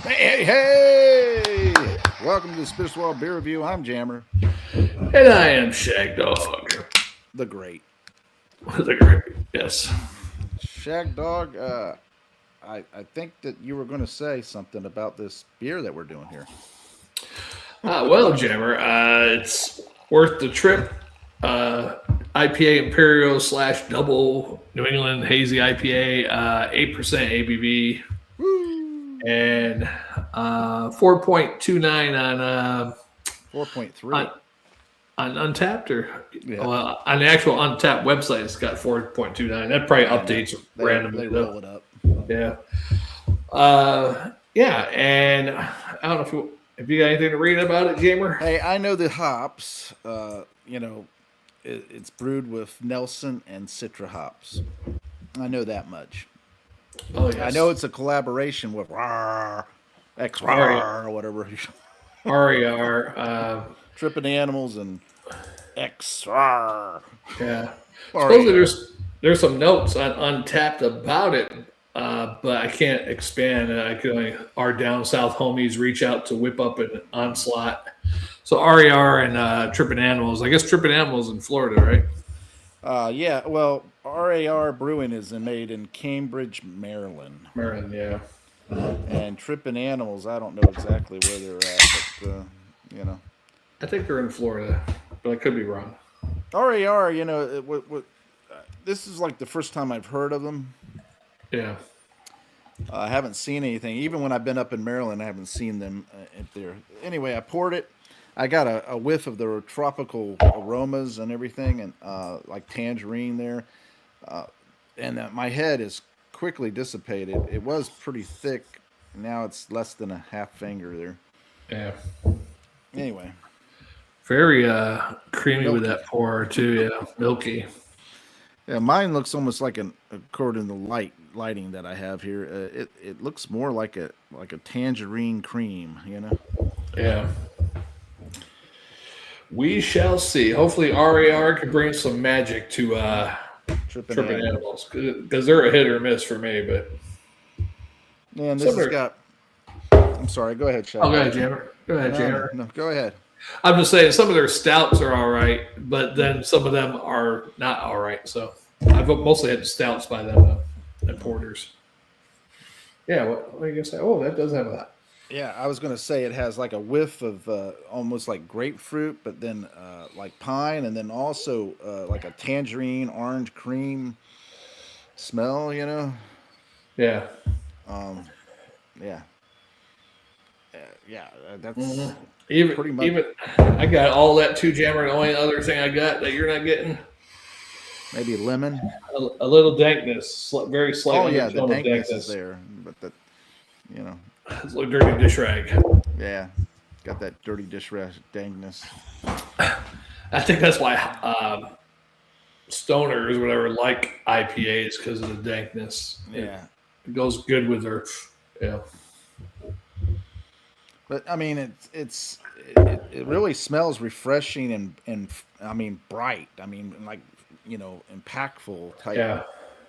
Hey, hey, hey! Welcome to the Spitter Swirl Beer Review. I'm Jammer, And I am Shag Dog. the Great. Yes. Shag Dog, I think that you were going to say something about this beer that we're doing here. Well, Jammer, it's worth the trip. Uh, IPA Imperial / double New England Hazy IPA, 8% ABV, Woo! and 4.29 on 4.3. on Untapped or Yeah, well, on the actual Untapped website, it's got 4.29. That probably I know. updates They randomly roll though. it up. Yeah. Yeah, and I don't know if you got anything to read about it, Gamer. Hey, I know the hops. It's brewed with Nelson and Citra hops. I know that much. Oh I know yes, it's a collaboration with X RER, or whatever. RER. Tripping Animals and X. Or Yeah. Supposedly yeah. there's some notes on Untapped about it, but I can't expand. I can only our down south homies reach out to whip up an onslaught. So RER and Tripping Animals. I guess Tripping Animals in Florida, right? Yeah, well, RAR Brewing is made in Cambridge, Maryland. Maryland, yeah. And Tripping Animals, I don't know exactly where they're at, but, you know. I think they're in Florida, but I could be wrong. RAR, this is like the first time I've heard of them. Yeah. I haven't seen anything. Even when I've been up in Maryland, I haven't seen them up there. Anyway, I poured it. I got a whiff of the tropical aromas and everything, and like tangerine there. And my head is quickly dissipated. It was pretty thick. Now it's less than a half finger there. Yeah. Anyway, Very creamy with milky. that pour too. Yeah, milky. Yeah, mine looks almost like according to the lighting that I have here. It looks more like a tangerine cream. Yeah. We shall see. Hopefully, RAR can bring some magic to Tripping Tripping animals. Animals because they're a hit or miss for me. But Man, this some has are. got. I'm sorry. Go ahead, Oh, Shag go Dog. ahead, Jammer. Go ahead, No, no, Jammer. no. Go ahead. I'm just saying some of their stouts are all right, but then some of them are not all right. So I've mostly had stouts by them and porters. Yeah. What are you gonna say? Oh, that does have a. Yeah, I was gonna say it has like a whiff of almost like grapefruit, but then like pine, and then also like a tangerine orange cream smell. Yeah. Um, yeah, yeah. hmm That's Even pretty much even I got all that too, Jammer. The only other thing I got that you're not getting maybe lemon. a little dankness, very slight Oh yeah, the undertone of dankness is dankness. there, but that you know, It's like dirty dish rag. yeah, got that dirty dish rash dankness. I think that's why stoners, whatever, like IPAs because of the dankness. Yeah, It goes good with their, yeah, but I mean, it really smells refreshing and I mean bright. I mean, like impactful type. yeah,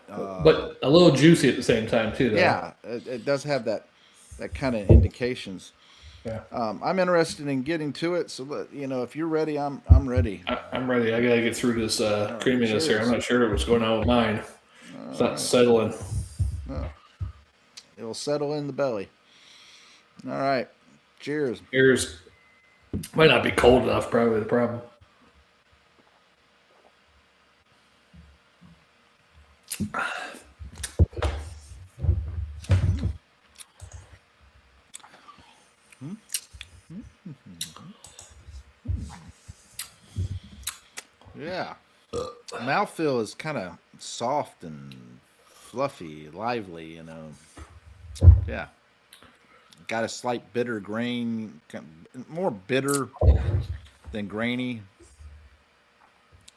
Uh, but a little juicy at the same time too, though. yeah, it does have that kind of indications. Yeah, I'm interested in getting to it. So if you're ready, I'm ready. I'm ready. I gotta get through this All right, creaminess here. I'm cheers. not sure what's going on with mine. It's All not right, settling. no, it'll settle in the belly. All right, cheers. Here's might not be cold enough. Probably the problem. Yeah, mouthfeel is kind of soft and fluffy, lively. Yeah, got a slight bitter grain, more bitter than grainy,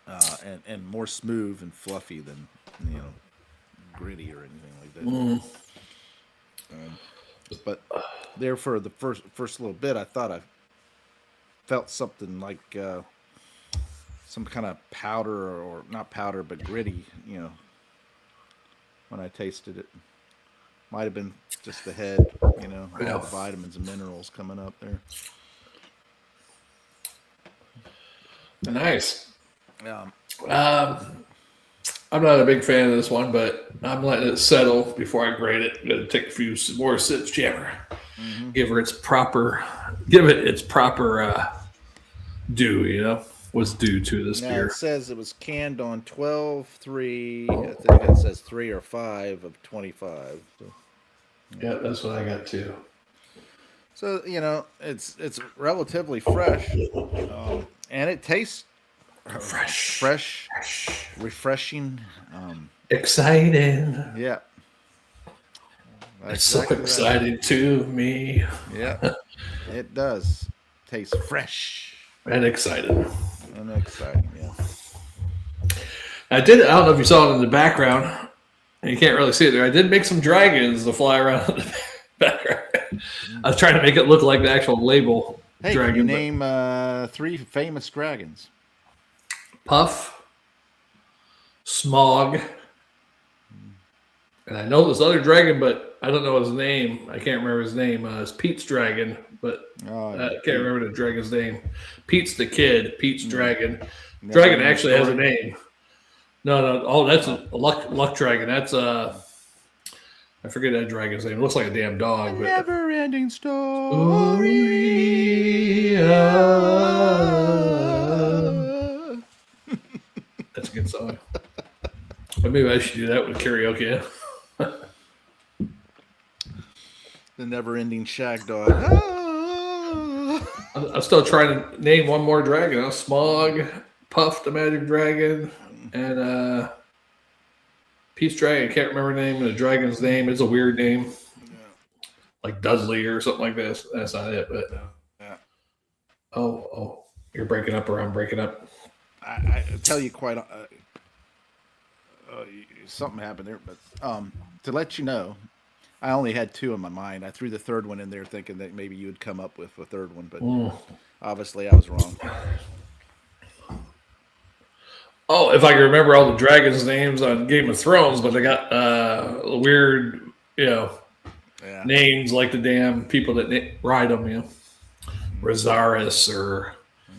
and more smooth and fluffy than you know gritty or anything like that. Mm, Um, but there for the first little bit, I thought I felt something like some kind of powder or not powder but gritty. When I tasted it, might have been just the head, all Yeah. the vitamins and minerals coming up there. Nice. Um, I'm not a big fan of this one, but I'm letting it settle before I grade it. I'm gonna take a few more sips, Jammer. mm-hmm. Give it its proper due. What's due to this Now it beer. says it was canned on 12/3. I think it says 3 or 5 of 25. Yeah, that's what I got too. So it's relatively fresh, and it tastes fresh, refreshing. Exciting. Yeah, It's so exactly right. exciting to me. Yeah, it does taste fresh And excited. and exciting. Yeah. I don't know if you saw it in the background. You can't really see it there. I did make some dragons to fly around in the background. I was trying to make it look like the actual label Hey, dragon. can you name 3 famous dragons? Puff, Smog, and I know this other dragon, but I don't know his name. I can't remember his name. It's Pete's dragon, but I can't remember the dragon's name. Pete's the kid. Pete's dragon. Dragon actually has a name. No. Oh, that's a luck dragon. That's I forget that dragon's name. It looks like a damn dog. But Never-ending story. That's a good song. But maybe I should do that with karaoke. The never-ending shag dog. I'm still trying to name one more dragon. Smog, Puff, the magic dragon, and Peace Dragon. I can't remember the name of the dragon's name. It's a weird name, like Dudley or something like this. That's not it. But oh, you're breaking up, or I'm breaking up. I tell you quite. Something happened there, but to let you know, I only had 2 in my mind. I threw the third one in there, thinking that maybe you would come up with a third one, but obviously I was wrong. Oh, if I can remember all the dragons' names on Game of Thrones, but they got weird, names like the damn people that ride them, Rosaris or.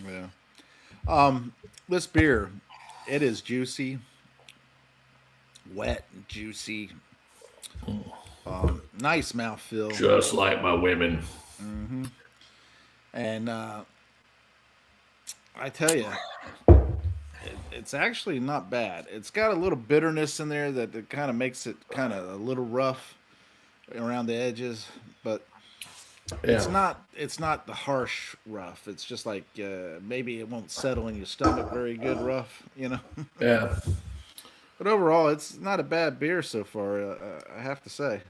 Yeah. This beer, it is juicy, wet, and juicy. Nice mouthfeel. Just like my women. Mm-hmm. And I tell you, it's actually not bad. It's got a little bitterness in there that kind of makes it kind of a little rough around the edges, but it's not the harsh rough. It's just like maybe it won't settle in your stomach very good rough, Yeah. But overall, it's not a bad beer so far. I have to say.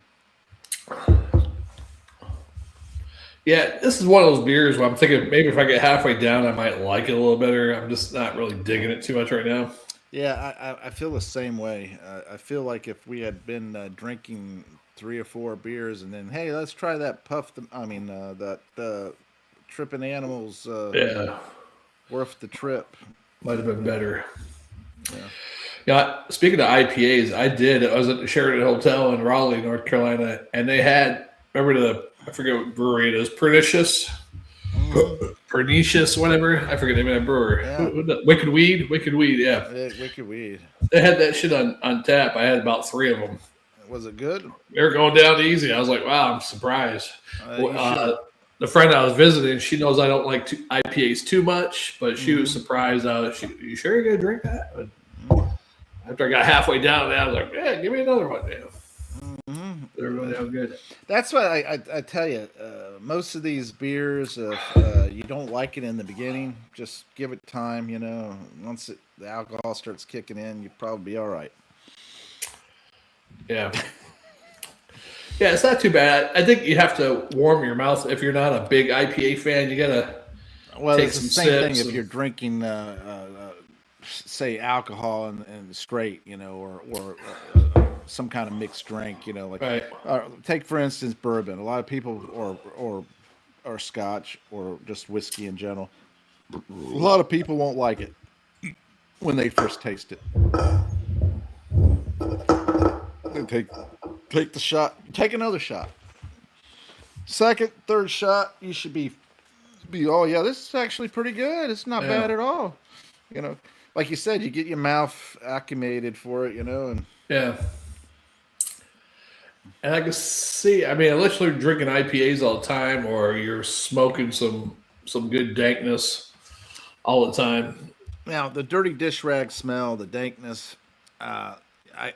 Yeah, this is one of those beers where I'm thinking maybe if I get halfway down, I might like it a little better. I'm just not really digging it too much right now. Yeah, I feel the same way. I feel like if we had been drinking 3 or 4 beers and then, hey, let's try that that Tripping Animals worth the trip. Might have been better. Yeah. Speaking of IPAs, I was at the Sheraton Hotel in Raleigh, North Carolina, and they had, I forget what brewery it is, Pernicious, whatever. I forget the name of that brewer. Yeah. Wicked Weed, yeah. Wicked Weed. They had that shit on tap. I had about 3 of them. Was it good? They were going down easy. I was like, wow, I'm surprised. The friend I was visiting, she knows I don't like IPAs too much, but she was surprised. You sure you're going to drink that? But after I got halfway down, I was like, yeah, give me another one, man. They're going down good. That's why I tell you, most of these beers, you don't like it in the beginning, just give it time, Once the alcohol starts kicking in, you'll probably be all right. Yeah. Yeah, it's not too bad. I think you have to warm your mouth. If you're not a big IPA fan, you got to take some sips. It's the same thing if you're drinking, say, alcohol and straight, or some kind of mixed drink, right. Take, for instance, bourbon. A lot of people, or scotch, or just whiskey in general, a lot of people won't like it when they first taste it. They take the shot. Take another shot. Second, third shot, you should be oh yeah, this is actually pretty good. It's not Yeah. bad at all. You know, like you said, you get your mouth acclimated for it. And Yeah. And I can see, I mean, unless you're drinking IPAs all the time or you're smoking some good dankness all the time. now the dirty dish rag smell, the dankness, uh, I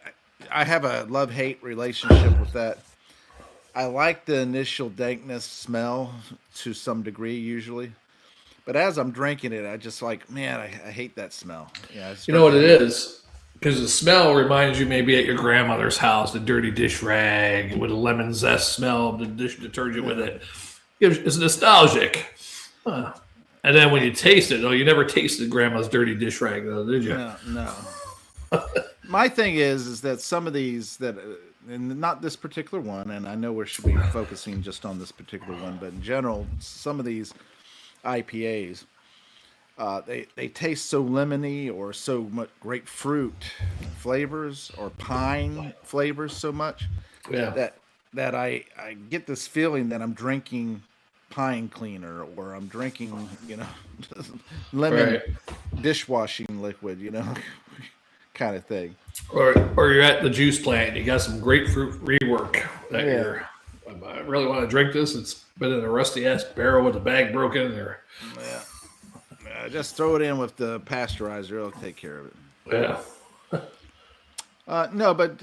I have a love hate relationship with that. I like the initial dankness smell to some degree usually, but as I'm drinking it, I just like, man, I hate that smell. Yeah, I You know start what to it hate it. is? Because the smell reminds you maybe at your grandmother's house, the dirty dish rag with a lemon zest smell of the dish detergent with Yeah. it. It's nostalgic. Huh. And then when you taste it, you never tasted grandma's dirty dish rag, though, did you? No, no. My thing is that some of these that, and not this particular one, and I know we should be focusing just on this particular one, but in general, some of these IPAs, they taste so lemony or so much grapefruit flavors or pine flavors so much Yeah. that I get this feeling that I'm drinking pine cleaner or I'm drinking lemon Right. dishwashing liquid, kind of thing. Or you're at the juice plant and you got some grapefruit rework that Yeah, I really want to drink this. It's been in a rusty ass barrel with the bag broken. Or yeah. Just throw it in with the pasteurizer; it'll take care of it. yeah, No, but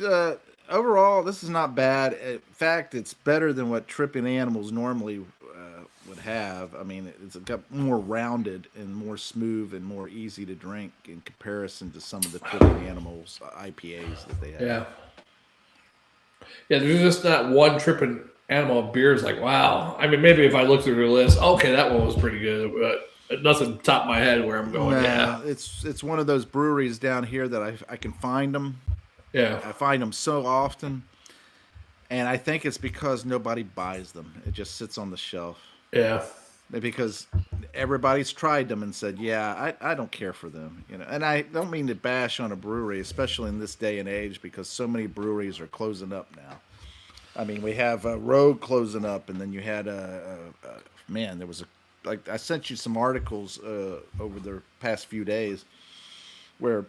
overall, this is not bad. In fact, it's better than what Tripping Animals normally would have. I mean, it's got more rounded and more smooth and more easy to drink in comparison to some of the Tripping Animals IPAs that they have. yeah, yeah. There's just not one tripping animal beers like wow. I mean, maybe if I look through the list, okay, that one was pretty good, but nothing top of my head where I'm going. Yeah, Nah, it's one of those breweries down here that I can find them. yeah, I find them so often, and I think it's because nobody buys them. It just sits on the shelf. yeah, Because everybody's tried them and said, "Yeah, I don't care for them," And I don't mean to bash on a brewery, especially in this day and age, because so many breweries are closing up now. I mean, we have Rogue closing up, and then you had man, there was like I sent you some articles over the past few days where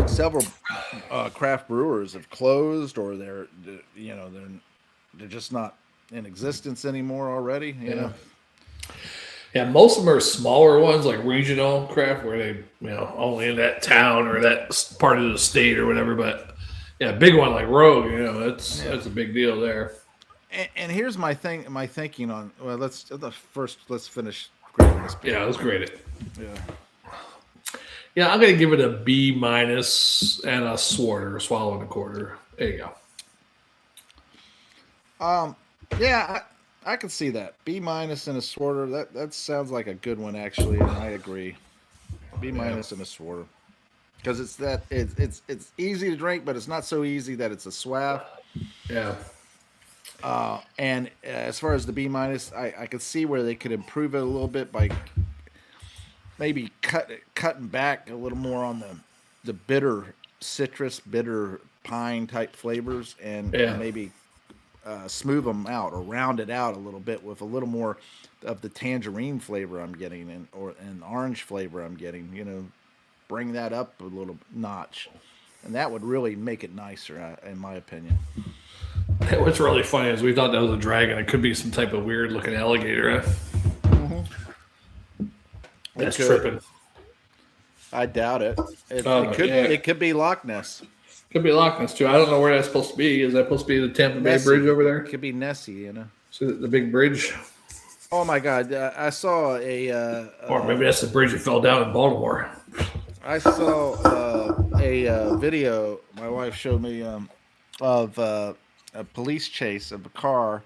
several craft brewers have closed or they're just not in existence anymore already. yeah. Yeah, most of them are smaller ones, like regional craft, where they, only in that town or that part of the state or whatever. But yeah, big one like Rogue, that's a big deal there. And here's my thinking on. Well, let's finish grading this beer. Yeah, that's great. Yeah. Yeah, I'm gonna give it a B minus and a Swarter, swallow and a quarter. There you go. Yeah, I can see that. B minus and a Swarter. That sounds like a good one actually, and I agree. B minus and a Swarter. Because it's easy to drink, but it's not so easy that it's a swaff. Yeah, And as far as the B minus, I could see where they could improve it a little bit by maybe cutting back a little more on the bitter citrus, bitter pine type flavors, and yeah, maybe smooth them out or round it out a little bit with a little more of the tangerine flavor I'm getting and orange flavor I'm getting. Bring that up a little notch, and that would really make it nicer, in my opinion. What's really funny is we thought that was a dragon. It could be some type of weird looking alligator. That's could. tripping. I doubt it. It, Oh, it could yeah. it could be Loch Ness. Could be Loch Ness too. I don't know where that's supposed to be. Is that supposed to be the Tampa Bay Nessie. Bridge over It there? could be Nessie. See the big bridge, Oh my God! I saw or maybe that's the bridge that fell down in Baltimore. a video my wife showed me of a police chase of a car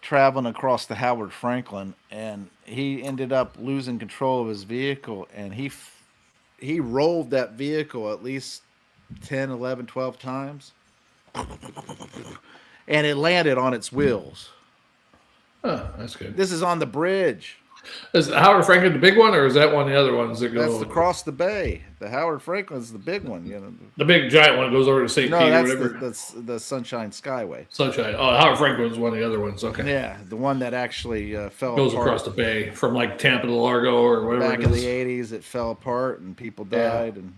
traveling across the Howard Franklin, and he ended up losing control of his vehicle, and he rolled that vehicle at least 10, 11, 12 times, and it landed on its wheels. Oh, that's good. This is on the bridge. Is Howard Franklin the big one, or is that one of the other ones that That's go? across the bay. The Howard Franklin's the big one. The big giant one goes over to St. No, Pete or that's whatever. the Sunshine Skyway. Sunshine. Oh, Howard Franklin's one of the other ones. Okay. Yeah, the one that actually fell Goes apart across the bay from like Tampa to Largo or whatever. back it in is. the '80s. It fell apart and people died, and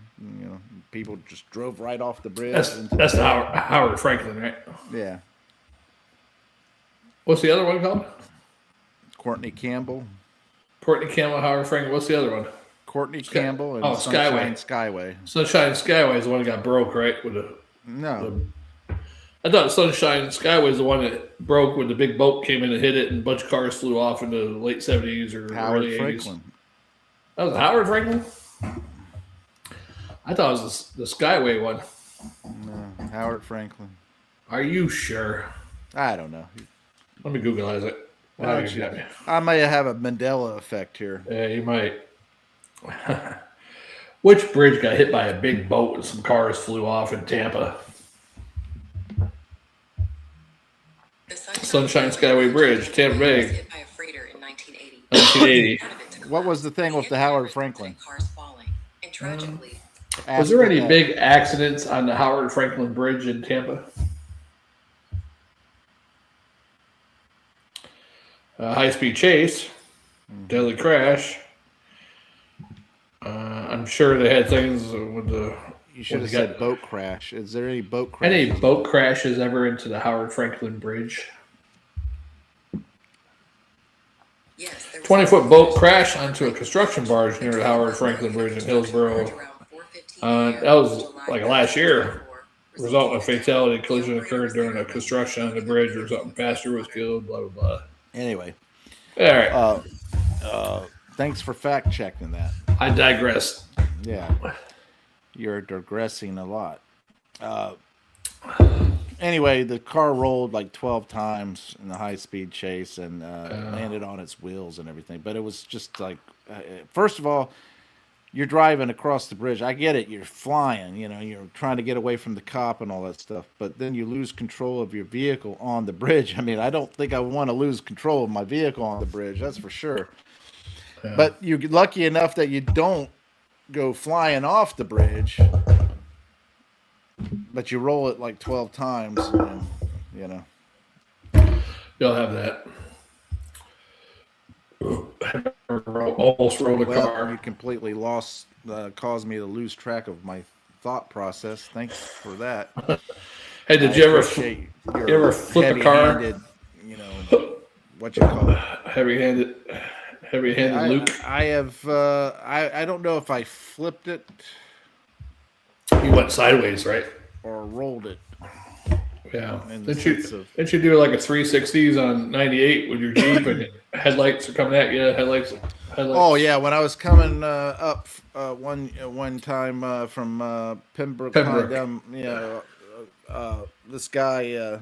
people just drove right off the bridge. That's the Howard Franklin, right? Yeah. What's the other one called? Courtney Campbell. Courtney Campbell, Howard Franklin. What's the other one? Courtney Campbell and Sunshine Skyway. Sunshine Skyway is the one that got broke, right? No. I thought Sunshine Skyway is the one that broke when the big boat came in and hit it, and a bunch of cars flew off in the late 70s or Howard early 80s. Franklin. That was Howard Franklin? I thought it was the Skyway one. No, Howard Franklin. Are you sure? I don't know. Let me Googleize it. Wow, you got me. I may have a Mandela effect here. Yeah, you might. Which bridge got hit by a big boat and some cars flew off in Tampa? Sunshine Skyway Bridge, Tampa Bay. Hit by a freighter in 1980. 1980. What was the thing with the Howard Franklin? Cars falling. And tragically, Was there any big accidents on the Howard Franklin Bridge in Tampa? High-speed chase, deadly crash. I'm sure they had things with the. You should have said boat crash. Is there any boat crash? Any boat crashes ever into the Howard Franklin Bridge? yes, 20-foot boat crash onto a construction barge near the Howard Franklin Bridge in Hillsboro. That was like last year. Resulting in a fatality. Collision occurred during a construction on the bridge. Resulting passenger was killed. Blah blah blah. Anyway. All right. Thanks for fact checking that. I digress. Yeah. You're digressing a lot. Anyway, the car rolled like 12 times in the high-speed chase and landed on its wheels and everything. But it was just like, first of all, you're driving across the bridge. I get it. You're flying. You're trying to get away from the cop and all that stuff. But then you lose control of your vehicle on the bridge. I mean, I don't think I want to lose control of my vehicle on the bridge. That's for sure. Yeah. But you're lucky enough that you don't go flying off the bridge. But you roll it like 12 times, and, You'll have that. Almost rolled a car. You completely caused me to lose track of my thought process. Thanks for that. Hey, did you ever flip a car? What you call it? Heavy-handed Luke. I have. I don't know if I flipped it. You went sideways, right? Or rolled it. Yeah. Didn't you do like a 360s on 98 with your Jeep and headlights are coming at you? Headlights. Oh yeah, when I was coming up one time from Pembroke. Down, this guy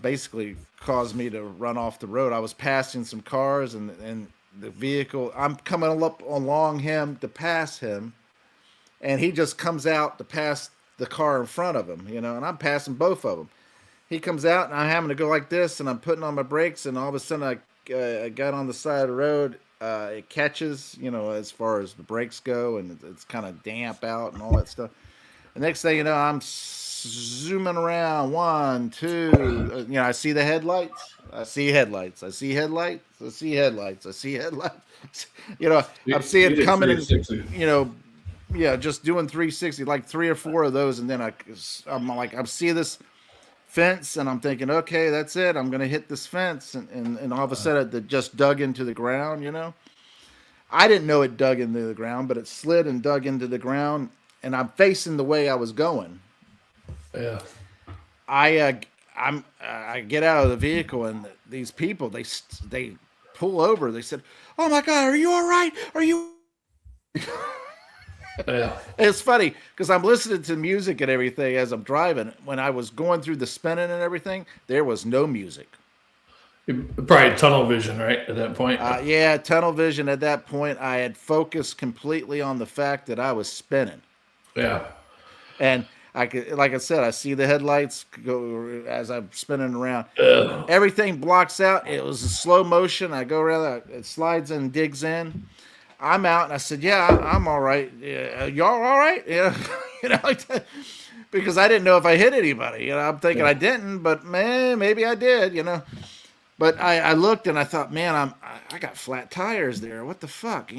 basically caused me to run off the road. I was passing some cars and the vehicle. I'm coming up along him to pass him, and he just comes out to pass the car in front of him, and I'm passing both of them. He comes out, and I'm having to go like this, and I'm putting on my brakes, and all of a sudden I got on the side of the road. It catches, as far as the brakes go, and it's kind of damp out and all that stuff. The next thing you know, I'm zooming around. 1, 2, I see the headlights. I see headlights. I see headlights. I see headlights. I see headlights. I'm seeing it coming in, just doing 360, like 3 or 4 of those, and then I'm like, I see this fence, and I'm thinking, okay, that's it. I'm gonna hit this fence, and all of a sudden it just dug into the ground. I didn't know it dug into the ground, but it slid and dug into the ground, and I'm facing the way I was going. Yeah. I get out of the vehicle, and these people they pull over. They said, "Oh my God, are you all right? Are you?" Yeah. It's funny because I'm listening to music and everything as I'm driving. When I was going through the spinning and everything, there was no music. Probably tunnel vision, right, at that point? Yeah, tunnel vision at that point. I had focused completely on the fact that I was spinning. Yeah. And I could, like I said, I see the headlights go as I'm spinning around. Ugh. Everything blocks out. It was a slow motion. I go around, it slides and digs in. I'm out, and I said, "Yeah, I'm all right. Yeah, y'all all right? Yeah, like that." Because I didn't know if I hit anybody. I'm thinking I didn't, but man, maybe I did. But I looked and I thought, man, I got flat tires there. What the fuck?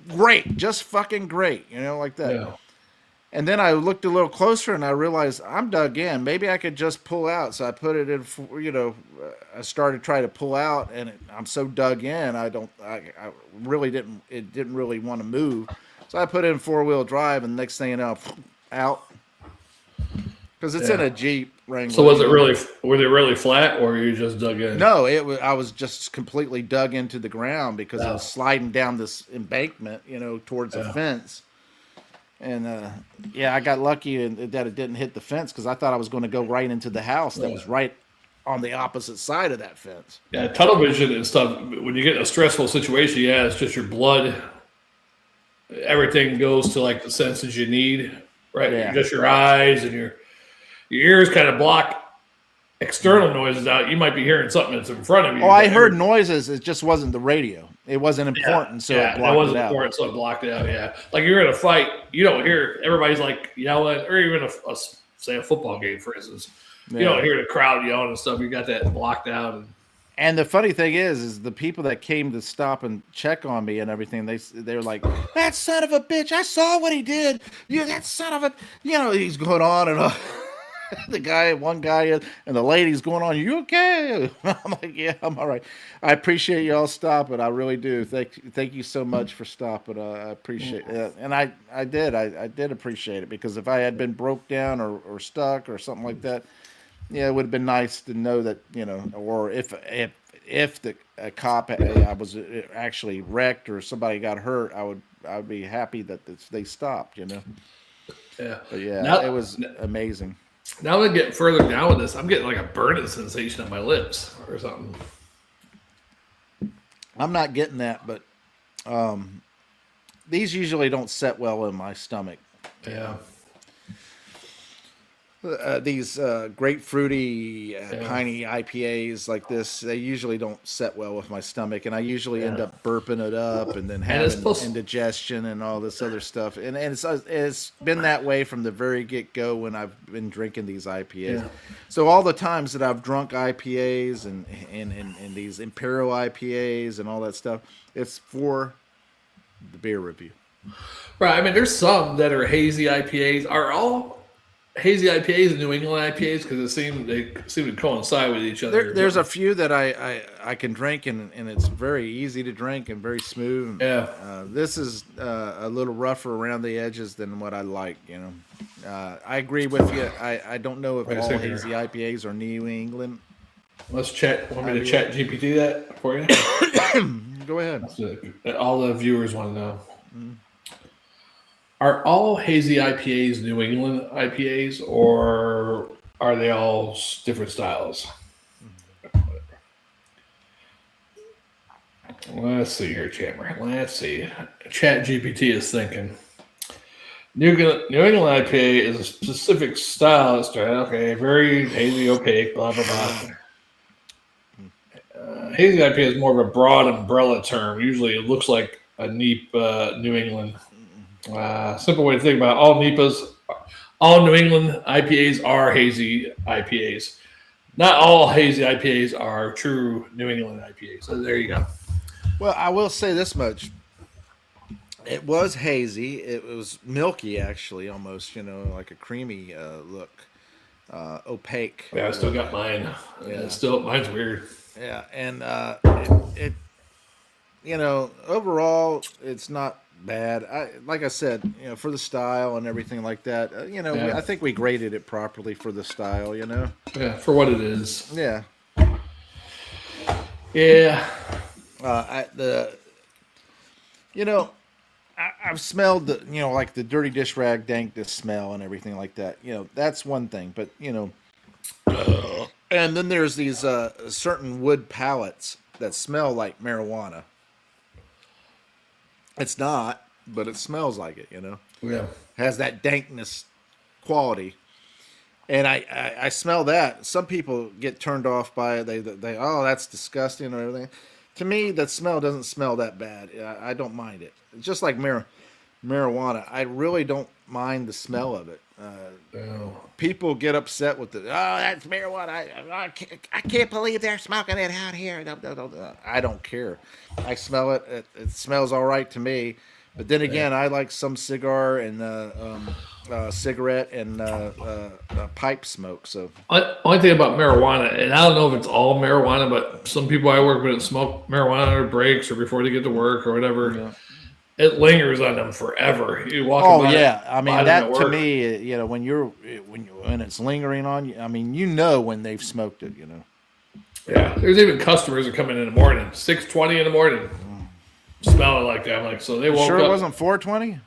Great, just fucking great. Like that. Yeah. And then I looked a little closer and I realized I'm dug in. Maybe I could just pull out. So I put it in, I started trying to pull out and I'm so dug in. I really didn't, it didn't really want to move. So I put it in 4-wheel drive and next thing you know, out. Because it's in a Jeep Wrangler. So were they really flat or you just dug in? No, I was just completely dug into the ground because I was sliding down this embankment, towards a fence. And I got lucky that it didn't hit the fence because I thought I was going to go right into the house that was right on the opposite side of that fence. Yeah, tunnel vision and stuff. When you get in a stressful situation, it's just your blood. Everything goes to like the senses you need, right? Yeah. Just your eyes and your ears kind of block external noises out. You might be hearing something that's in front of you. Oh, I heard noises. It just wasn't the radio. It wasn't important, so it blocked it out. It wasn't important, so it blocked it out. Yeah, like you're in a fight, you don't hear everybody's like yelling, or even say a football game, for instance. You don't hear the crowd yelling and stuff. You got that blocked out. And the funny thing is the people that came to stop and check on me and everything, they're like, "That son of a bitch! I saw what he did. That son of a, he's going on and on." One guy, and the lady's going on, "You okay?" I'm like, "Yeah, I'm all right." I appreciate y'all stopping. I really do. Thank you so much for stopping. I appreciate it. And I did appreciate it because if I had been broke down or stuck or something like that, it would have been nice to know that, or if a cop, I was actually wrecked or somebody got hurt, I would be happy that they stopped, Yeah. But it was amazing. Now that I get further down with this, I'm getting like a burning sensation on my lips or something. I'm not getting that, but these usually don't set well in my stomach. Yeah. These grapefruity, piney IPAs like this, they usually don't set well with my stomach, and I usually end up burping it up and then having indigestion and all this other stuff. And it's been that way from the very get-go when I've been drinking these IPAs. Yeah. So all the times that I've drunk IPAs and these Imperial IPAs and all that stuff, it's for the beer review. Right. I mean, there's some that are hazy IPAs. Are all hazy IPAs and New England IPAs, because they seem to coincide with each other. There's a few that I can drink and it's very easy to drink and very smooth. Yeah. This is a little rougher around the edges than what I like. I agree with you. I don't know if all hazy IPAs are New England. Let's chat. Want me to chat GPT that for you? Go ahead. All the viewers want to know. Mm-hmm. Are all hazy IPAs New England IPAs, or are they all different styles? Let's see here, Chamber. Let's see. Chat GPT is thinking. New England IPA is a specific style. Okay, very hazy, opaque, blah, blah, blah. Hazy IPA is more of a broad umbrella term. Usually it looks like a neat New England. Simple way to think about it, all New England IPAs are hazy IPAs. Not all hazy IPAs are true New England IPAs. So there you go. Well, I will say this much. It was hazy. It was milky, actually, almost, like a creamy look. Opaque. Yeah, I still got mine. Yeah. Mine's weird. Yeah, and it overall, it's not bad. Like I said, for the style and everything like that, I think we graded it properly for the style, Yeah, for what it is. Yeah. Yeah. I've smelled the, like the dirty dish rag dankness smell and everything like that. That's one thing, but and then there's these certain wood pallets that smell like marijuana. It's not, but it smells like it, Yeah. Has that dankness quality. And I smell that. Some people get turned off by it. They oh, that's disgusting or everything. To me, that smell doesn't smell that bad. I don't mind it. Just like marijuana, I really don't mind the smell of it. Oh. People get upset with it. Oh, that's marijuana. I can't believe they're smoking it out here. I don't care. I smell it. It smells all right to me. But then again, I like some cigar and cigarette and pipe smoke. So Only thing about marijuana, and I don't know if it's all marijuana, but some people I work with smoke marijuana on their breaks or before they get to work or whatever. yeah. It lingers on them forever. You walk. Oh by yeah, I mean by them that at to work. me, when it's lingering on you, I mean when they've smoked it, Yeah, there's even customers that come in the morning, 6:20 in the morning, smelling like that. I'm like, so they woke Sure, up. it wasn't 420.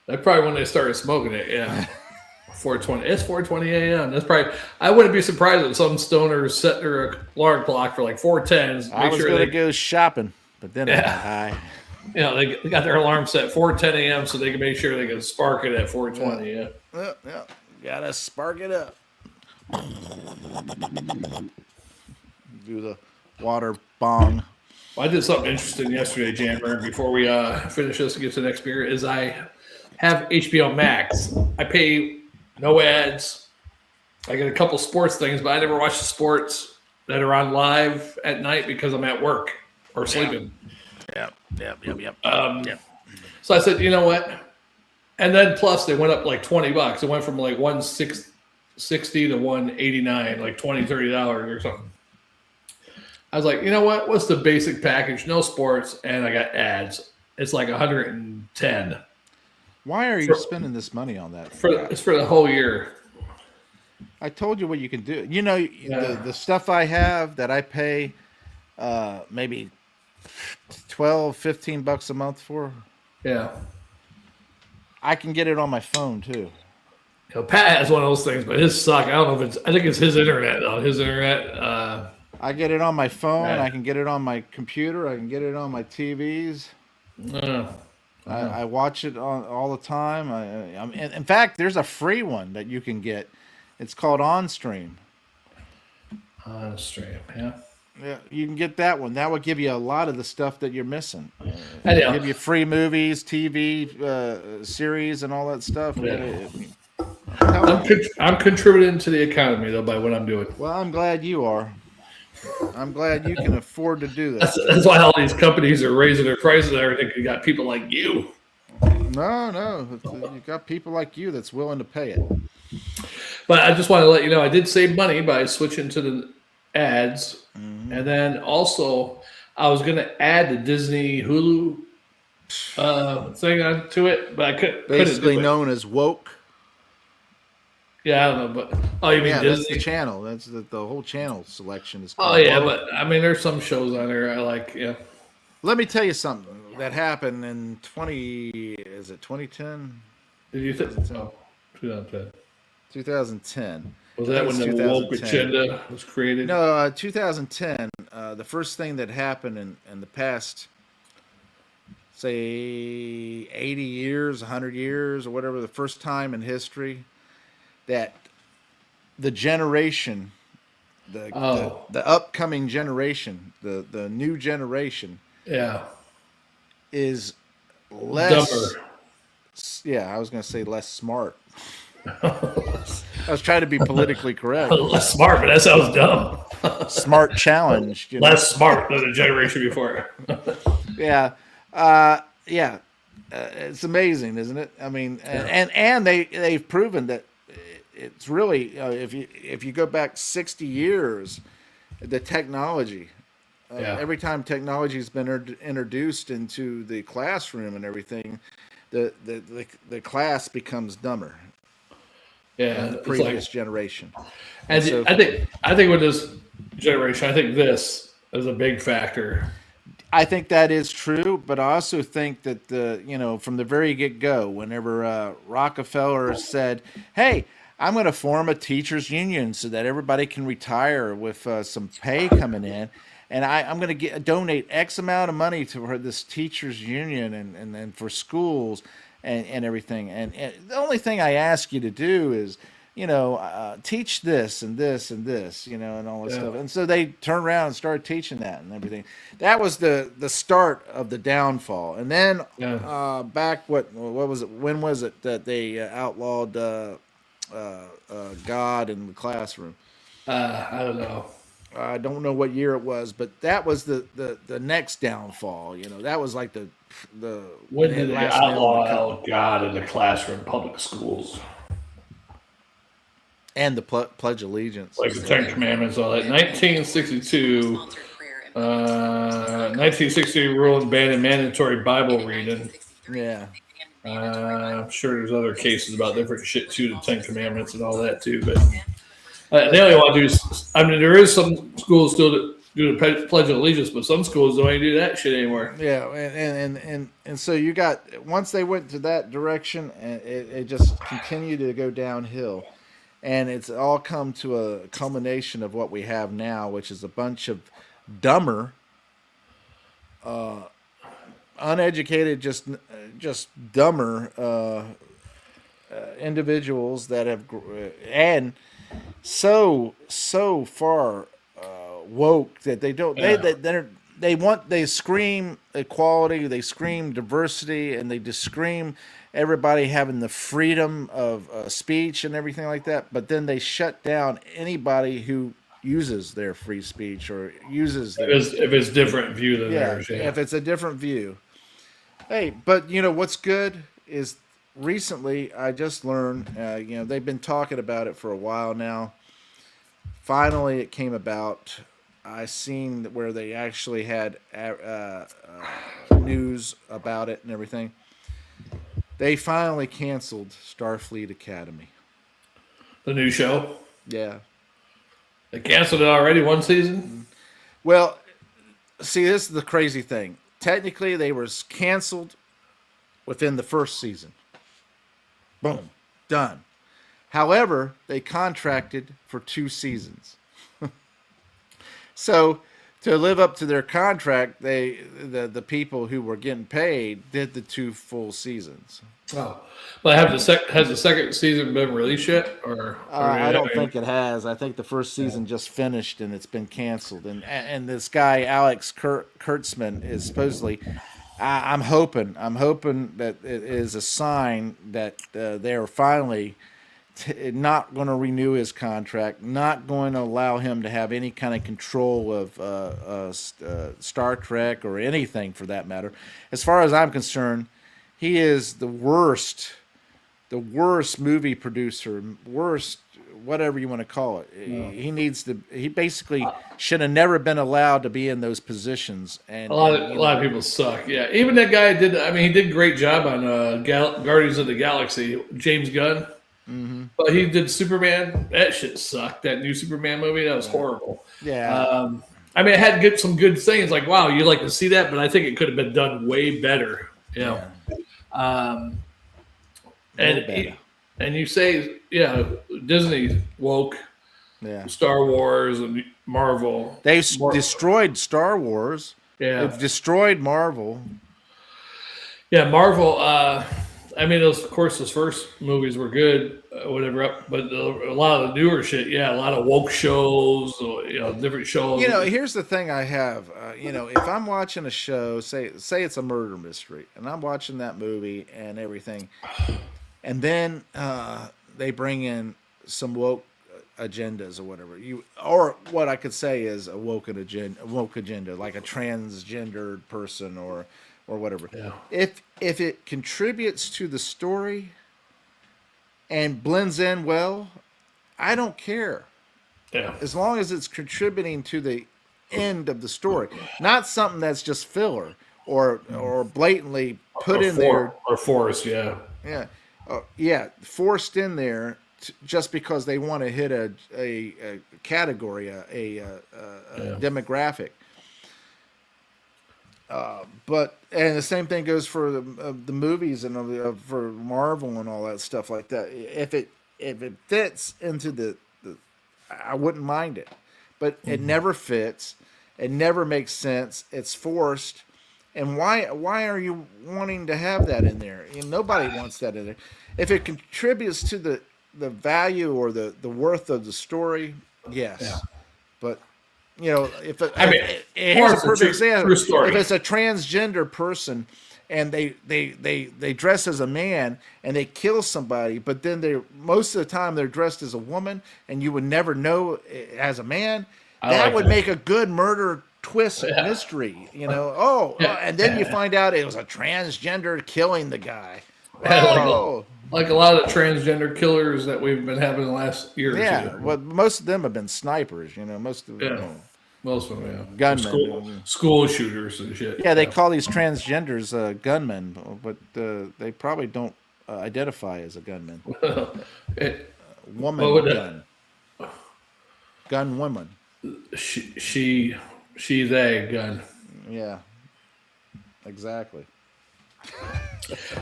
That's probably when they started smoking it. Yeah, 4:20. It's 4:20 a.m. That's probably. I wouldn't be surprised if some stoners set their alarm clock for like 4:10. I was gonna go shopping, but then I got high. They got their alarm set 4:10 a.m. so they can make sure they can spark it at 4:20. Yeah. Yeah, gotta spark it up. Do the water bong. Well, I did something interesting yesterday, Jammer. Before we finish this and get to the next beer, is I have HBO Max. I pay no ads. I get a couple sports things, but I never watch the sports that are on live at night because I'm at work or sleeping. Yep. So I said, you know what? And then plus they went up like $20. It went from like $160 to $189, like $20-$30 or something. I was like, you know what? What's the basic package? No sports, and I got ads. It's like 110. Why are you spending this money on that? It's for the whole year. I told you what you can do. The stuff I have that I pay maybe $12-$15 a month for. Yeah. I can get it on my phone too. Pat has one of those things, but his suck. I don't know if it's. I think it's his internet though. His internet. I get it on my phone. Yeah. I can get it on my computer. I can get it on my TVs. I watch it all the time. In fact, there's a free one that you can get. It's called OnStream. On stream, yeah. Yeah, you can get that one. That will give you a lot of the stuff that you're missing. I know. Give you free movies, TV series, and all that stuff. Yeah. I'm contributing to the economy though by what I'm doing. Well, I'm glad you are. I'm glad you can afford to do that. That's why all these companies are raising their prices and everything. You got people like you. No, you got people like you that's willing to pay it. But I just want to let you know I did save money by switching to the ads, and then also I was going to add the Disney Hulu thing onto it, but I couldn't. Basically known as woke. Yeah, I don't know, but you mean Yeah, Disney? that's the channel. That's the whole channel selection is. Oh called yeah, woke. but I mean, there's some shows on there I like. Yeah. Let me tell you something that happened in 2010? Did you think? Oh, 2010. 2010. Was that when the woke 2010. agenda was created? No, 2010. The first thing that happened in the past, say, 80 years, 100 years, or whatever, the first time in history that the generation, the upcoming generation, the new generation, Yeah. is less. Dumber. Yeah, I was going to say less smart. I was trying to be politically correct. Less smart, but that sounds dumb. Smart challenge. Less smart than the generation before. Yeah. It's amazing, isn't it? I mean, and they've proven that it's really if you go back 60 years, the technology. Every time technology has been introduced into the classroom and everything, the class becomes dumber. Yeah, The previous generation. And so, I think with this generation, I think this is a big factor. I think that is true, but I also think that from the very get-go, whenever Rockefeller said, "Hey, I'm going to form a teachers union so that everybody can retire with some pay coming in, and I'm going to donate X amount of money to this teachers union and for schools." and everything. And the only thing I ask you to do is, teach this and this and this, and all this Yeah. stuff. And so they turned around and started teaching that and everything. That was the start of the downfall. And then Yeah. back, what was it? When was it that they outlawed God in the classroom? I don't know. I don't know what year it was, but that was the next downfall. That was like the When did they last nail in the coffin. outlaw God in the classroom, public schools? And the Pledge of Allegiance. Like the Ten Commandments, all that. 1962, Sponsored prayer and 1960 rule banning mandatory Bible reading. 1963, Yeah. I'm sure there's other cases about different shit too, the Ten Commandments and all that too. But they only want to do. I mean, there is some schools still that do the Pledge of Allegiance, but some schools don't even do that shit anymore. Yeah, and so you got, once they went to that direction, and it just continued to go downhill, and it's all come to a culmination of what we have now, which is a bunch of dumber, uneducated, just dumber individuals that have and so far woke that they don't they scream equality, they scream diversity, and they just scream everybody having the freedom of speech and everything like that, but then they shut down anybody who uses their free speech or uses their, If it's different view than yeah, theirs, yeah. if it's a different view. Hey, but what's good is recently I just learned, they've been talking about it for a while now. Finally, it came about. I seen where they actually had news about it and everything. They finally canceled Starfleet Academy. The new show. Yeah. They canceled it already one season. Well, see, this is the crazy thing. Technically, they were canceled within the first season. Boom. Done. However, they contracted for 2 seasons. So, to live up to their contract, the people who were getting paid did the 2 full seasons. Oh, but has the second season been released yet? Or I don't think it has. I think the first season just finished and it's been canceled. And this guy Alex Kurtzman is supposedly. I'm hoping that it is a sign that they are finally not going to renew his contract, not going to allow him to have any kind of control of Star Trek or anything for that matter. As far as I'm concerned, he is the worst movie producer, worst whatever you want to call it. He basically should have never been allowed to be in those positions. And a lot of people suck. Yeah, even that guy did. I mean, he did a great job on Guardians of the Galaxy, James Gunn. Mm-hmm. But he did Superman. That shit sucked. That new Superman movie, that was horrible. Yeah. I mean, it had some good things. Like, wow, you like to see that, but I think it could have been done way better. Yeah. And you say, Disney woke, Star Wars and Marvel. They destroyed Star Wars. Yeah. They've destroyed Marvel. Yeah, Marvel. I mean, of course, those first movies were good, whatever. But a lot of the newer shit, a lot of woke shows, different shows. Here's the thing I have. If I'm watching a show, say it's a murder mystery, and I'm watching that movie and everything, and then they bring in some woke agendas or whatever, or what I could say is a woke agenda, like a transgendered person or whatever. Yeah. If it contributes to the story and blends in well, I don't care. Yeah. As long as it's contributing to the end of the story, not something that's just filler or blatantly put in there or forced. Yeah. Forced in there just because they want to hit a category, a demographic. But the same thing goes for the movies and for Marvel and all that stuff like that. If it fits into the I wouldn't mind it, but it never fits. It never makes sense. It's forced, And why are you wanting to have that in there? Nobody wants that in there. If it contributes to the value or the worth of the story, Yeah. yes. But if, I mean, here's or a it's a perfect example. true story. If it's a transgender person and they dress as a man and they kill somebody, but then they most of the time they're dressed as a woman, and you would never know as a man, that would make a good murder twist mystery. And then you find out it was a transgender killing the guy. Whoa. Like a lot of the transgender killers that we've been having the last year or two. Well, most of them have been snipers. Most of them. Most of them, yeah. Gunmen. School shooters and shit. Yeah, they call these transgenders gunmen, but they probably don't identify as a gunman. Woman gun. Gun woman. She, they gun. Yeah, exactly.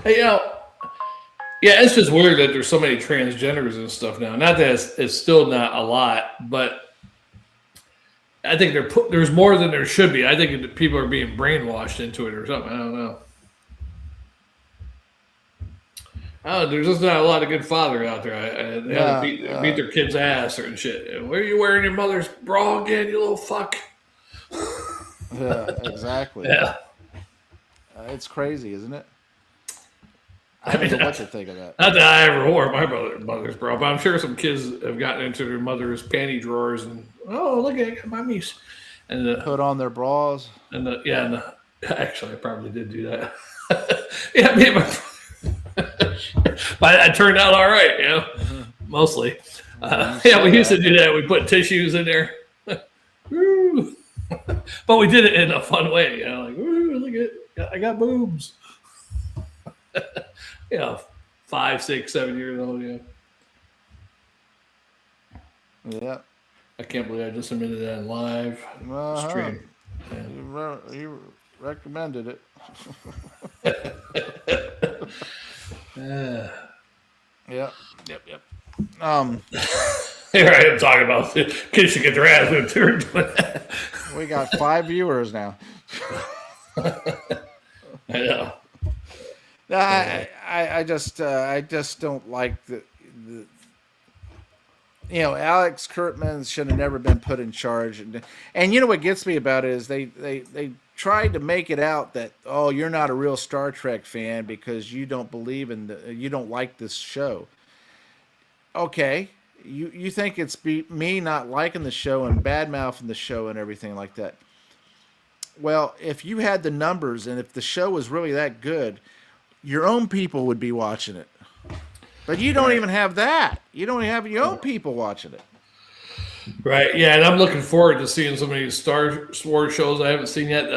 Hey, yeah, it's just weird that there's so many transgenders and stuff now. Not that it's still not a lot, but I think there's more than there should be. I think that people are being brainwashed into it or something. I don't know. There's just not a lot of good fathers out there. They have to beat their kid's ass or shit. Where are you wearing your mother's bra again, you little fuck? Yeah, exactly. Yeah. It's crazy, isn't it? I don't know what to think of that. Not that I ever wore my mother's bra, but I'm sure some kids have gotten into their mother's panty drawers and look at mommy's, and put on their bras. And actually, I probably did do that. Yeah, me and my but it turned out all right, mostly. We used to do that. We put tissues in there, but we did it in a fun way. Like, look at, I got boobs. 5, 6, 7 years old. Yeah. I can't believe I just admitted that in live stream. You recommended it. Yep. Here I am talking about kids should get their ass whipped too. We got 5 viewers now. I know. No, I just don't like the Alex Kurtzman should have never been put in charge, and what gets me about it is they tried to make it out that you're not a real Star Trek fan because you don't believe you don't like this show. Okay, you think it's me not liking the show and bad mouthing the show and everything like that. Well, if you had the numbers and if the show was really that good, your own people would be watching it. But you don't even have that. You don't have your own people watching it. Right. Yeah, and I'm looking forward to seeing some of these Star Wars shows I haven't seen yet.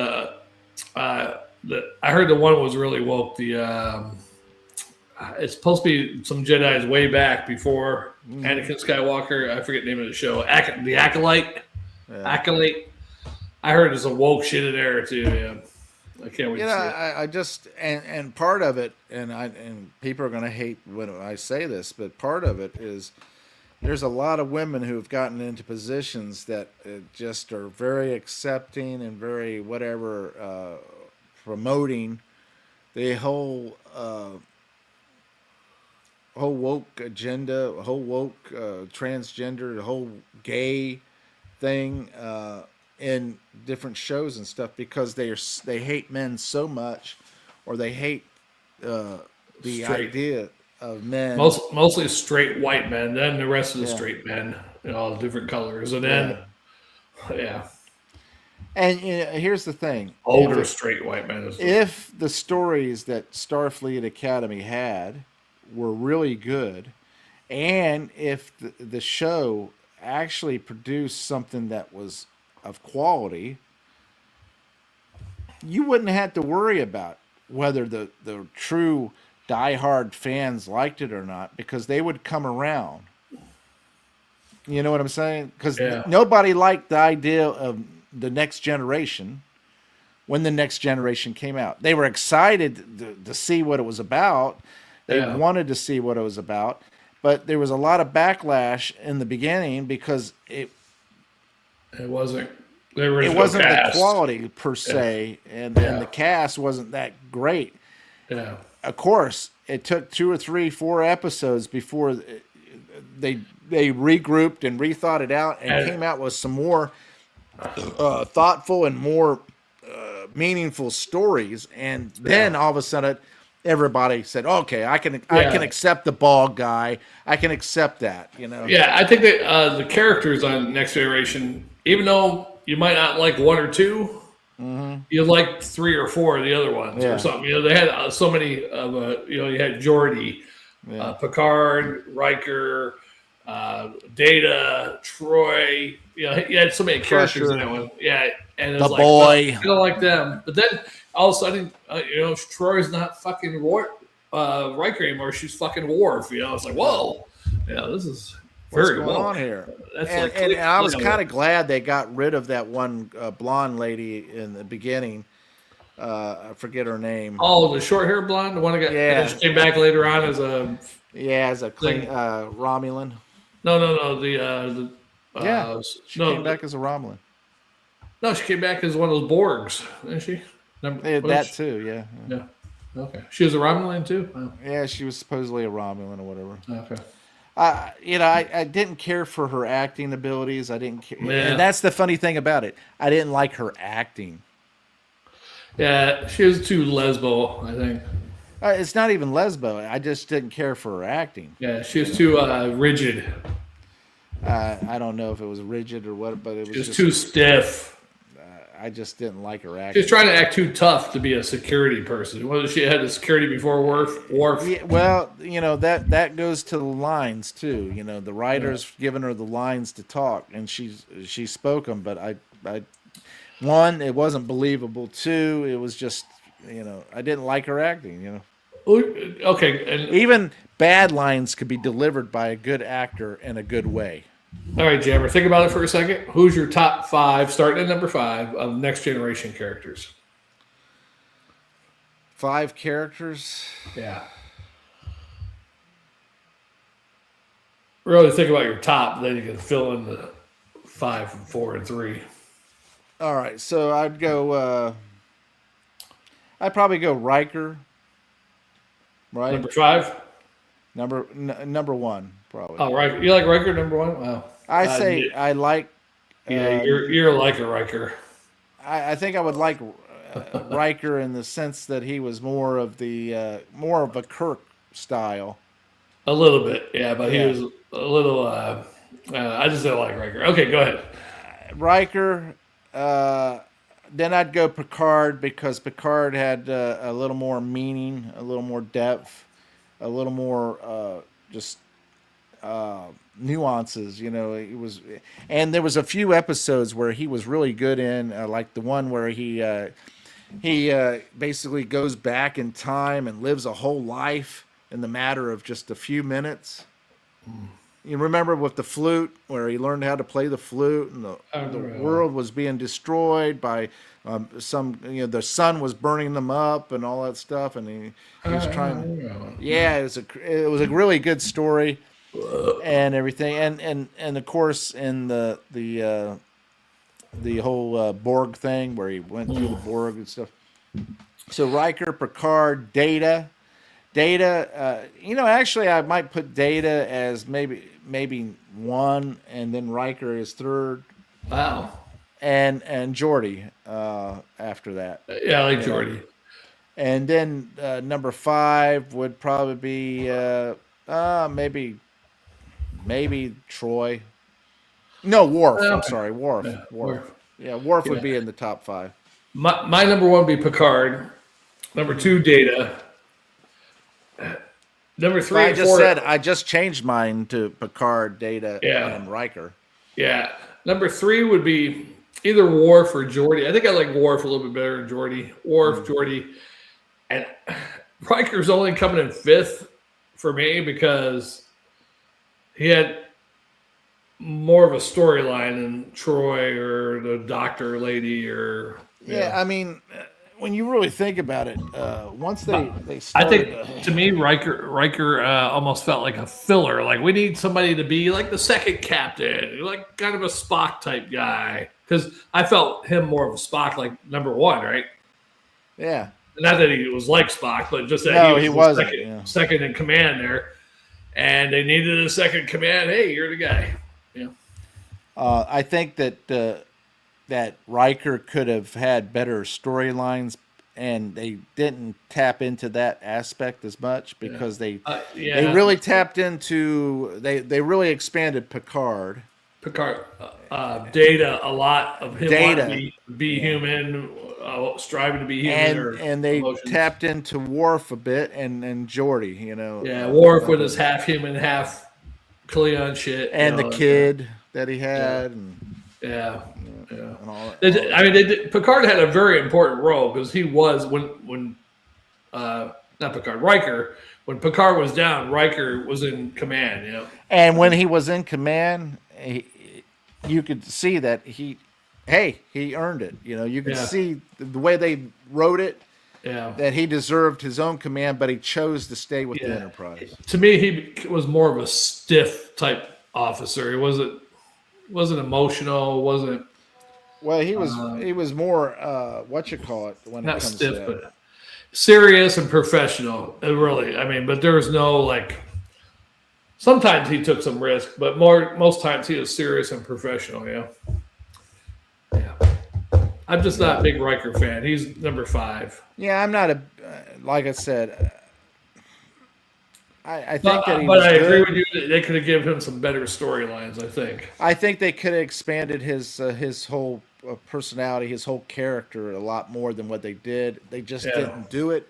I heard the one was really woke. It's supposed to be some Jedi's way back before Anakin Skywalker. I forget the name of the show. The Acolyte. Yeah. Acolyte. I heard there's some woke shit in there too. Yeah. I can't wait to see it. I just and part of it, and people are going to hate when I say this, but part of it is there's a lot of women who've gotten into positions that just are very accepting and very whatever promoting the whole woke agenda, whole woke transgender, the whole gay thing. In different shows and stuff because they hate men so much, or they hate the idea of men. Mostly straight white men, then the rest of the straight men in all different colors, and then And here's the thing: older straight white men. If the stories that Starfleet Academy had were really good, and if the show actually produced something that was of quality, you wouldn't have to worry about whether the true diehard fans liked it or not, because they would come around. You know what I'm saying? Because nobody liked the idea of the next generation when the next generation came out. They were excited to see what it was about. They wanted to see what it was about, but there was a lot of backlash in the beginning because it wasn't it wasn't the cast. quality per se, and the cast wasn't that great. Yeah. Of course, it took 2 or 3, 4 episodes before they regrouped and rethought it out and came out with some more thoughtful and more meaningful stories. And then all of a sudden, everybody said, "Okay, I can accept the bald guy. I can accept that." Yeah, I think that the characters on Next Generation, even though you might not like 1 or 2, you like 3 or 4 of the other ones or something. They had so many of you had Geordi, Picard, Riker, Data, Troy. You had so many characters in that one. Yeah, and it was the boy. I don't like them. But then all of a sudden, Troy's not fucking Riker anymore. She's fucking Worf. It's like, whoa, this is very What's going on here? That's and I was kind of glad they got rid of that one blonde lady in the beginning. I forget her name. Oh, the short hair blonde, the one that got she came back later on as a Romulan. No. She came back as a Romulan. No, she came back as one of those Borgs, didn't she? Too, yeah. Okay. She was a Romulan too? Oh. Yeah, she was supposedly a Romulan or whatever. Okay. I didn't care for her acting abilities. I didn't care. Yeah. And that's the funny thing about it. I didn't like her acting. Yeah, she was too lesbo, I think. It's not even lesbo. I just didn't care for her acting. Yeah, she was too rigid. I don't know if it was rigid or what, but it was just too stiff. I just didn't like her acting. She was trying to act too tough to be a security person. Whether she had the security before Worf. Yeah, well, that goes to the lines too. The writers giving her the lines to talk, and she spoke them. But I one, it wasn't believable. 2, it was just I didn't like her acting. Okay, and even bad lines could be delivered by a good actor in a good way. All right, Jammer, think about it for a second. Who's your top 5, starting at number 5, of Next Generation characters? 5 characters? Yeah. Really think about your top, then you can fill in the 5, 4, and 3. All right, so I'd go. I'd probably go Riker. Right. Number 5. Number 1, probably. Oh, Riker. You like Riker number 1? Wow. I like. Yeah, you're like a Riker. I think I would like Riker in the sense that he was more of a Kirk style. A little bit, yeah, but he was a little. I just don't like Riker. Okay, go ahead. Riker. Then I'd go Picard because Picard had a little more meaning, a little more depth, a little more nuances. It was, and there was a few episodes where he was really good in, like the one where he basically goes back in time and lives a whole life in the matter of just a few minutes. You remember with the flute, where he learned how to play the flute, and the world was being destroyed by the sun was burning them up and all that stuff, and he was trying. Yeah, it was a really good story, and everything, and of course in the whole Borg thing where he went through the Borg and stuff. So Riker, Picard, Data. Actually, I might put Data as maybe 1, and then Riker is 3rd. Wow. And Geordi after that. Yeah, I like Geordi. And then number 5 would probably be maybe Troy. No, Worf. I'm sorry, Worf. Yeah, Worf. Yeah, Worf would be in the top 5. My number 1 would be Picard. Number 2, Data. Number 3 I and just 4. said I just changed mine to Picard, Data, and Riker. Yeah. Number 3 would be either Worf or Geordi. I think I like Worf a little bit better than Geordi. Worf, Geordi. And Riker's only coming in 5th for me because he had more of a storyline than Troy or the doctor lady or... Yeah, I mean, when you really think about it, once they I started, think to me, Riker almost felt like a filler. Like we need somebody to be like the second captain, like kind of a Spock type guy. Because I felt him more of a Spock, like number one, right? yeah, Not that he was like Spock, but just that he was wasn't. Second in command there. And they needed a second command. Hey, you're the guy. Yeah. I think that Riker could have had better storylines, and they didn't tap into that aspect as much because they really tapped into they really expanded Picard. Data, a lot of him wanting to be human, striving to be human, and they tapped into Worf a bit and Geordi, you know. Yeah, Worf with his half human, half Klingon shit, and the kid that he had, and all that. I mean, Picard had a very important role because he was when not Picard, Riker. When Picard was down, Riker was in command. You know, and when he was in command, you could see that he earned it. You know, you could see the way they wrote it. Yeah, that he deserved his own command, but he chose to stay with the Enterprise. To me, he was more of a stiff type officer. He wasn't emotional. Wasn't. Well, he was more what you call it when not it comes stiff, to that. but serious and professional. Really, I mean, but there was no like. Sometimes he took some risk, but most times he was serious and professional. Yeah. I'm just not a big Riker fan. He's number 5. Yeah, I'm not like I said. I think that he but was I good. agree with you that they could have given him some better storylines. I think they could have expanded his whole personality, his whole character a lot more than what they did. They just didn't do it.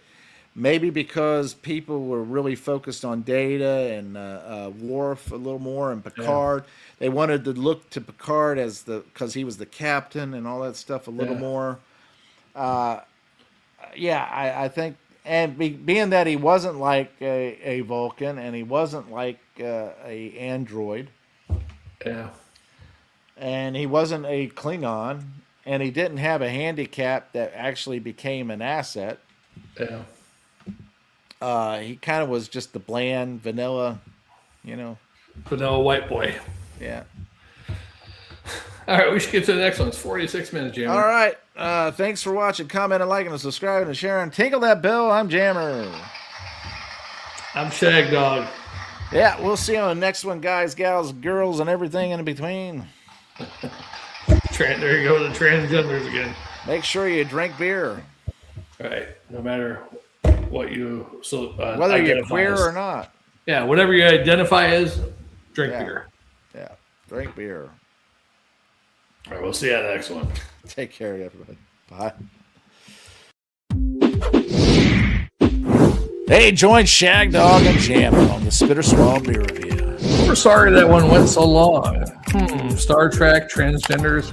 Maybe because people were really focused on Data and Worf a little more, and Picard. Yeah. They wanted to look to Picard because he was the captain and all that stuff a little more. I think, and being that he wasn't like a Vulcan and he wasn't like a android. Yeah. And he wasn't a Klingon, and he didn't have a handicap that actually became an asset. Yeah. He kind of was just the bland, vanilla, vanilla white boy. Yeah. All right, we should get to the next one. It's 46 minutes, Jammer. All right. Thanks for watching, commenting, liking, and subscribing, and sharing. Tinkle that bell. I'm Jammer. I'm Shag Dog. Yeah, we'll see you on the next one, guys, gals, girls, and everything in between. There you go, the transgenders again. Make sure you drink beer. All right, no matter what you whether you're queer or not. Yeah, whatever you identify as, drink beer. Yeah, drink beer. All right, we'll see you on the next one. Take care, everybody. Bye. Hey, join Shag Dog and Jammer on the Spitter Swallow Beer Review. We're sorry that one went so long. Star Trek, transgenders.